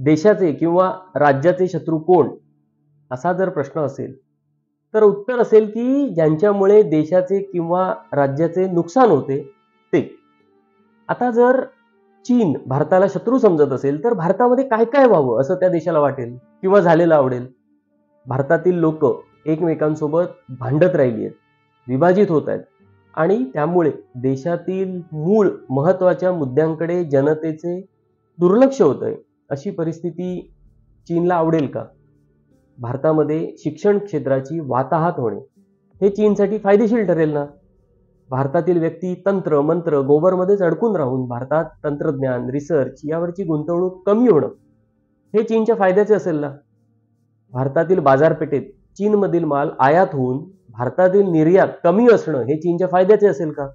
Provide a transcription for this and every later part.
देशाचे किंवा राज्याचे शत्रू कोण? असा जर प्रश्न असेल, तर उत्तर असेल की ज्यांच्यामुळे देशाचे किंवा राज्याचे नुकसान होते ते. आता जर चीन भारताला शत्रू समजत असेल, तर भारतामध्ये काय-काय व्हावं असं त्या देशाला वाटेल किंवा झालेलं आवडेल? भारतातील लोकं एकमेकांसोबत भांडत राहिली आहेत, विभाजित होत आहेत आणि त्यामुळे देशातील मूळ महत्त्वाच्या मुद्द्यांकडे जनतेचे दुर्लक्ष होतंय. अशी परिस्थिती चीनला आवडेल का? भारतामध्ये शिक्षण क्षेत्राची वाताहत होणे, हे चीनसाठी फायदेशीर ठरेल ना? भारतातील व्यक्ती तंत्र, मंत्र, गोबरमध्येच अडकून राहून भारतात तंत्रज्ञान, रिसर्च यावरची गुंतवणूक कमी होणं, हे चीनच्या फायद्याचे असेल ना? भारतातील बाजारपेठेत चीनमधील माल आयात होऊन भारतातील निर्यात कमी असणं, हे चीनच्या फायद्याचे असेल का?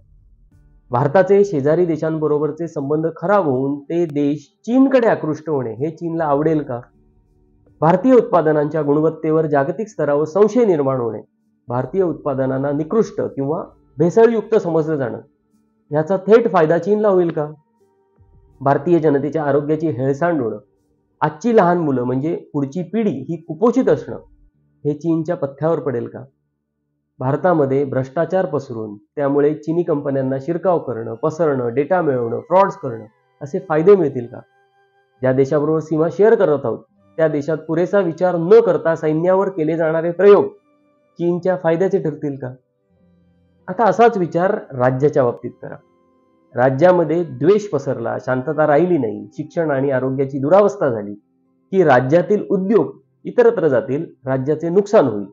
भारताचे शेजारी देशांबरोबरचे संबंध खराब होऊन ते देश चीनकडे आकृष्ट होणे, हे चीनला आवडेल का? भारतीय उत्पादनांच्या गुणवत्तेवर जागतिक स्तरावर संशय निर्माण होणे, भारतीय उत्पादनांना निकृष्ट किंवा भेसळयुक्त समजलं जाणं, याचा थेट फायदा चीनला होईल का? भारतीय जनतेच्या आरोग्याची हेळसांड होणं, आजची लहान मुलं म्हणजे पुढची पिढी ही कुपोषित असणं, हे चीनच्या पथ्यावर पडेल का? भारतामध्ये भ्रष्टाचार पसरून त्यामुळे चीनी कंपन्यांना शिरकाव करणं, पसरणं, डेटा मिळवणं, फ्रॉड्स करणं, असे फायदे मिळतील का? ज्या देशाबरोबर सीमा शेअर करत आहोत, त्या देशात पुरेसा विचार न करता सैन्यावर केले जाणारे प्रयोग चीनच्या फायद्याचे ठरतील का? आता असाच विचार राज्याच्या बाबतीत करा. राज्यामध्ये द्वेष पसरला, शांतता राहिली नाही, शिक्षण आणि आरोग्याची दुरावस्था झाली, की राज्यातील उद्योग इतरत्र जातील, राज्याचे नुकसान होईल.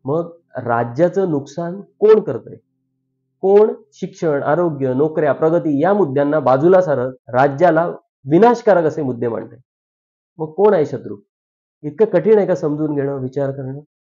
मग राज्याचं नुकसान कोण करतंय? कोण शिक्षण, आरोग्य, नोकऱ्या, प्रगती या मुद्द्यांना बाजूला सारत राज्याला विनाशकारक असे मुद्दे मांडतंय? मग कोण आहे शत्रू? इतकं कठीण आहे का समजून घेणं, विचार करणं?